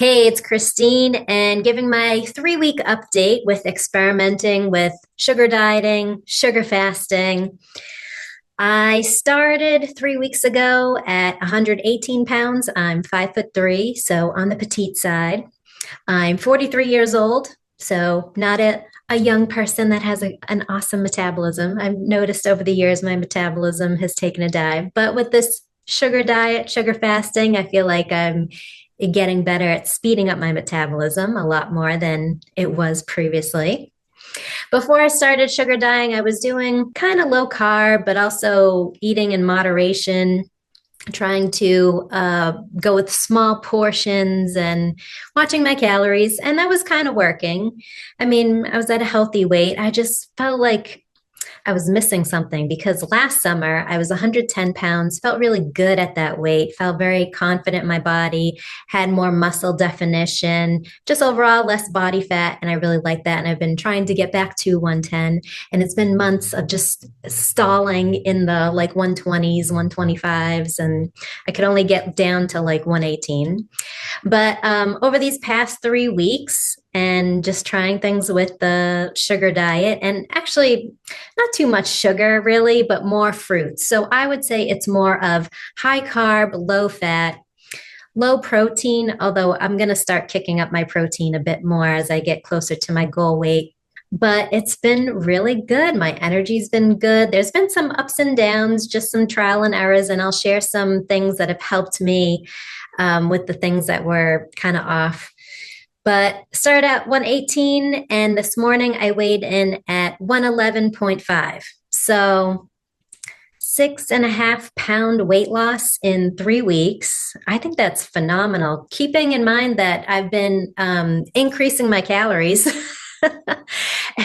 Hey, it's Christine, and giving my 3 week update with experimenting with sugar dieting, sugar fasting. I started 3 weeks ago at 118 pounds. I'm 5'3", so on the petite side. I'm 43 years old, so not a young person that has an awesome metabolism. I've noticed over the years my metabolism has taken a dive, but with this sugar diet, sugar fasting, I feel like I'm getting better at speeding up my metabolism a lot more than it was previously. Before I started sugar dieting, I was doing kind of low carb, but also eating in moderation, trying to go with small portions and watching my calories. And that was kind of working. I mean, I was at a healthy weight. I just felt like I was missing something because last summer I was 110 pounds, felt really good at that weight, felt very confident in my body, had more muscle definition, just overall less body fat. And I really like that. And I've been trying to get back to 110. And it's been months of just stalling in the like 120s, 125s. And I could only get down to like 118. But over these past 3 weeks, and just trying things with the sugar diet, and actually not too much sugar really, but more fruits. So I would say it's more of high carb, low fat, low protein, although I'm going to start kicking up my protein a bit more as I get closer to my goal weight. But it's been really good. My energy's been good. There's been some ups and downs, just some trial and errors, and I'll share some things that have helped me with the things that were kind of off. But started at 118, and this morning I weighed in at 111.5. So 6.5 pound weight loss in 3 weeks. I think that's phenomenal. Keeping in mind that I've been increasing my calories.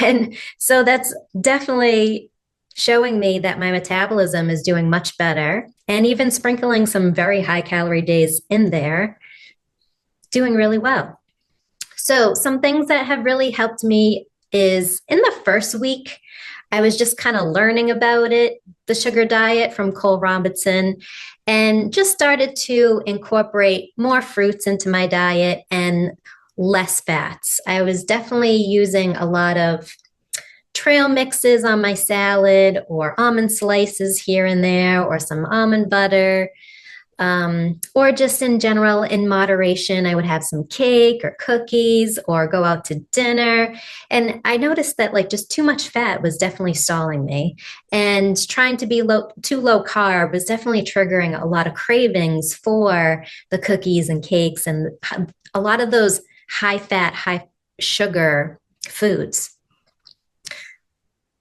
And so that's definitely showing me that my metabolism is doing much better. And even sprinkling some very high calorie days in there, doing really well. So, some things that have really helped me is in the first week, I was just kind of learning about it, the sugar diet from Cole Robinson, and just started to incorporate more fruits into my diet and less fats. I was definitely using a lot of trail mixes on my salad or almond slices here and there or some almond butter, or just in general, in moderation, I would have some cake or cookies or go out to dinner. And I noticed that like just too much fat was definitely stalling me. And trying to be too low carb was definitely triggering a lot of cravings for the cookies and cakes and a lot of those high fat, high sugar foods.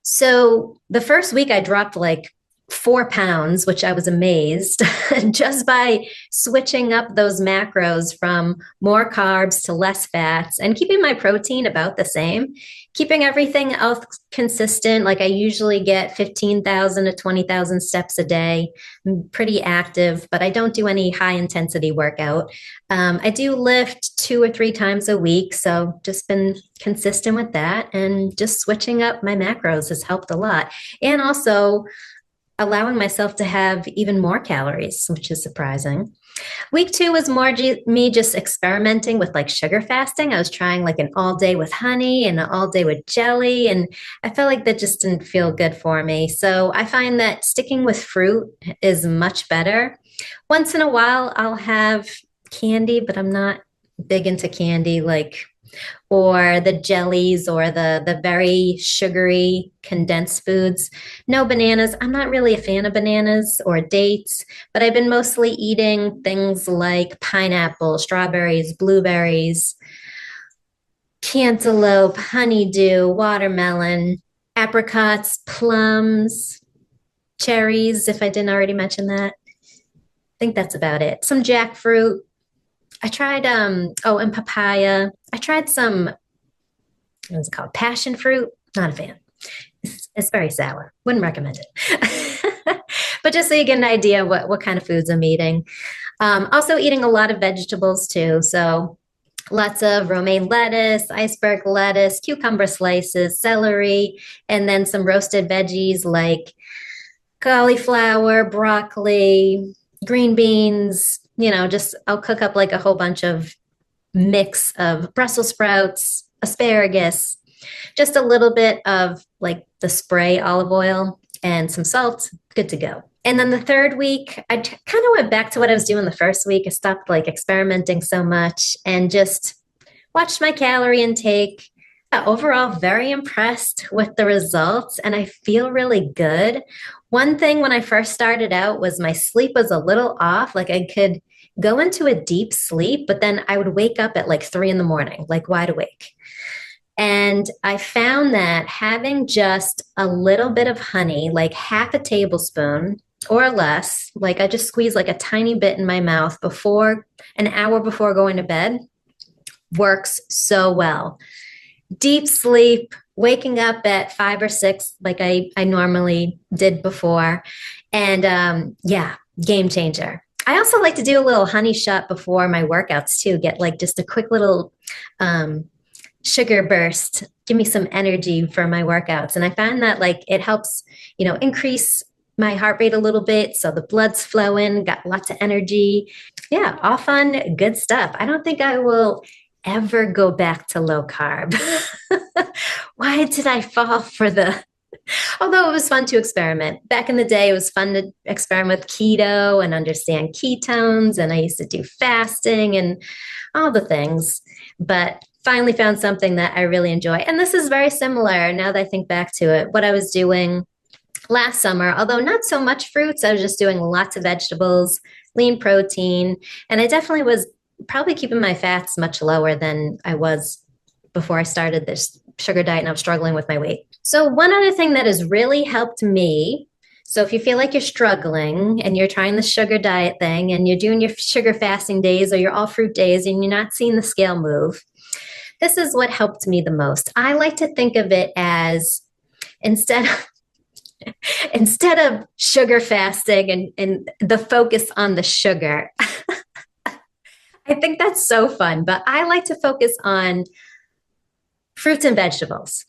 So the first week I dropped like 4 pounds, which I was amazed just by switching up those macros from more carbs to less fats and keeping my protein about the same, keeping everything else consistent. Like I usually get 15,000 to 20,000 steps a day. I'm pretty active, but I don't do any high intensity workout. I do lift 2 or 3 times a week. So just been consistent with that, and just switching up my macros has helped a lot. And also, allowing myself to have even more calories, which is surprising. Week 2 was more me just experimenting with like sugar fasting. I was trying like an all day with honey and an all day with jelly, and I felt like that just didn't feel good for me. So I find that sticking with fruit is much better. Once in a while, I'll have candy, but I'm not big into candy. Like, or the jellies or the very sugary condensed foods. No bananas. I'm not really a fan of bananas or dates, but I've been mostly eating things like pineapple, strawberries, blueberries, cantaloupe, honeydew, watermelon, apricots, plums, cherries, if I didn't already mention that. I think that's about it. Some jackfruit. I tried and papaya. I tried some, what's it called? Passion fruit. Not a fan. It's very sour. Wouldn't recommend it. But just so you get an idea what kind of foods I'm eating. Also eating a lot of vegetables too. So lots of romaine lettuce, iceberg lettuce, cucumber slices, celery, and then some roasted veggies like cauliflower, broccoli, green beans. Just I'll cook up like a whole bunch of mix of Brussels sprouts, asparagus, just a little bit of like the spray olive oil and some salt, good to go. And then the third week, kind of went back to what I was doing the first week. I stopped like experimenting so much and just watched my calorie intake. Overall, very impressed with the results, and I feel really good. One thing when I first started out was my sleep was a little off. Like I could go into a deep sleep, but then I would wake up at like 3 in the morning, like wide awake. And I found that having just a little bit of honey, like half a tablespoon or less, like I just squeeze like a tiny bit in my mouth before an hour before going to bed, works so well. Deep sleep, waking up at 5 or 6, like I normally did before. And yeah, game changer. I also like to do a little honey shot before my workouts too, get like just a quick little um, sugar burst, give me some energy for my workouts. And I find that like it helps, increase my heart rate a little bit. So the blood's flowing, got lots of energy. Yeah, all fun, good stuff. I don't think I will ever go back to low carb. Why did I fall for although it was fun to experiment. Back in the day, it was fun to experiment with keto and understand ketones. And I used to do fasting and all the things. But finally found something that I really enjoy. And this is very similar now that I think back to it. What I was doing last summer, although not so much fruits, I was just doing lots of vegetables, lean protein. And I definitely was probably keeping my fats much lower than I was before I started this sugar diet and I was struggling with my weight. So one other thing that has really helped me, so if you feel like you're struggling and you're trying the sugar diet thing and you're doing your sugar fasting days or your all fruit days and you're not seeing the scale move, this is what helped me the most. I like to think of it as instead of sugar fasting and the focus on the sugar. I think that's so fun, but I like to focus on fruits and vegetables.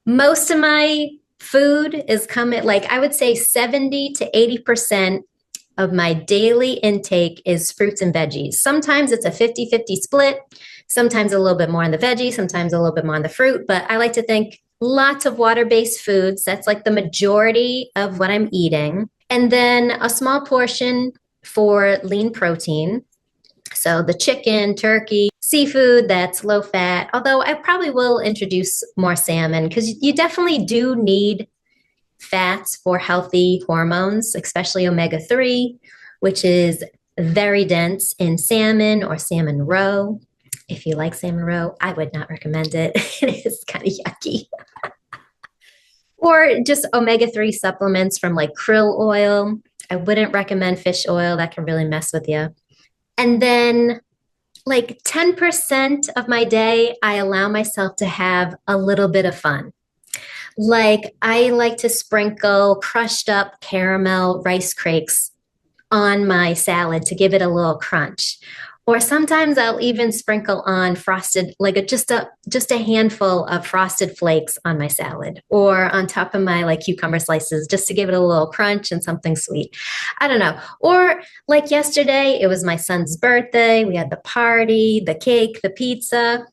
Most of my food is coming, like I would say 70 to 80% of my daily intake is fruits and veggies. Sometimes it's a 50-50 split, sometimes a little bit more on the veggie, sometimes a little bit more on the fruit, but I like to think lots of water-based foods. That's like the majority of what I'm eating. And then a small portion for lean protein. So the chicken, turkey, seafood that's low fat, although I probably will introduce more salmon because you definitely do need fats for healthy hormones, especially omega-3, which is very dense in salmon or salmon roe. If you like salmon roe, I would not recommend it. It is kind of yucky. Or just omega-3 supplements from like krill oil. I wouldn't recommend fish oil. That can really mess with you. And then like 10% of my day, I allow myself to have a little bit of fun. Like I like to sprinkle crushed up caramel rice cakes on my salad to give it a little crunch. Or sometimes I'll even sprinkle on frosted, like just a handful of frosted flakes on my salad or on top of my like cucumber slices just to give it a little crunch and something sweet. I don't know. Or like yesterday, it was my son's birthday. We had the party, the cake, the pizza.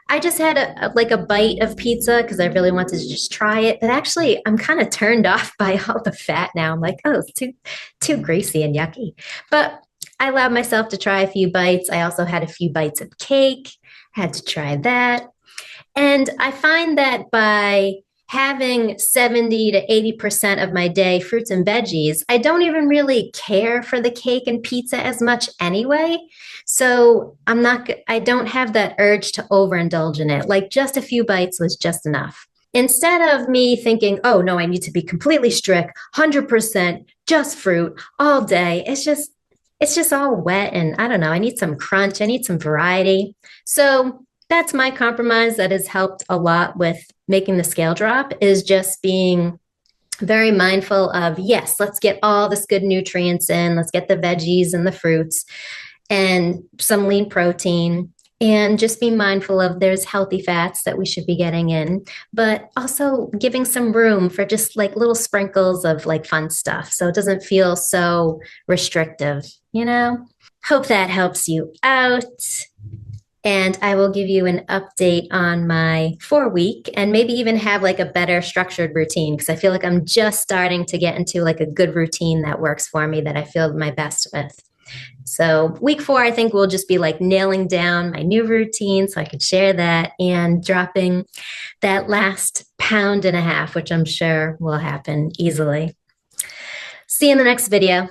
I just had a bite of pizza because I really wanted to just try it. But actually, I'm kind of turned off by all the fat now. I'm like, oh, it's too greasy and yucky. But I allowed myself to try a few bites. I also had a few bites of cake, had to try that. And I find that by having 70 to 80% of my day fruits and veggies, I don't even really care for the cake and pizza as much anyway. So I don't have that urge to overindulge in it. Like just a few bites was just enough. Instead of me thinking, oh no, I need to be completely strict, 100% just fruit all day. It's just all wet and I don't know. I need some crunch. I need some variety. So that's my compromise that has helped a lot with making the scale drop is just being very mindful of, yes, let's get all this good nutrients in. Let's get the veggies and the fruits and some lean protein and just be mindful of there's healthy fats that we should be getting in, but also giving some room for just like little sprinkles of like fun stuff. So it doesn't feel so restrictive, you know? Hope that helps you out. And I will give you an update on my 4 week and maybe even have like a better structured routine because I feel like I'm just starting to get into like a good routine that works for me that I feel my best with. So week 4, I think will just be like nailing down my new routine so I could share that and dropping that last pound and a half, which I'm sure will happen easily. See you in the next video.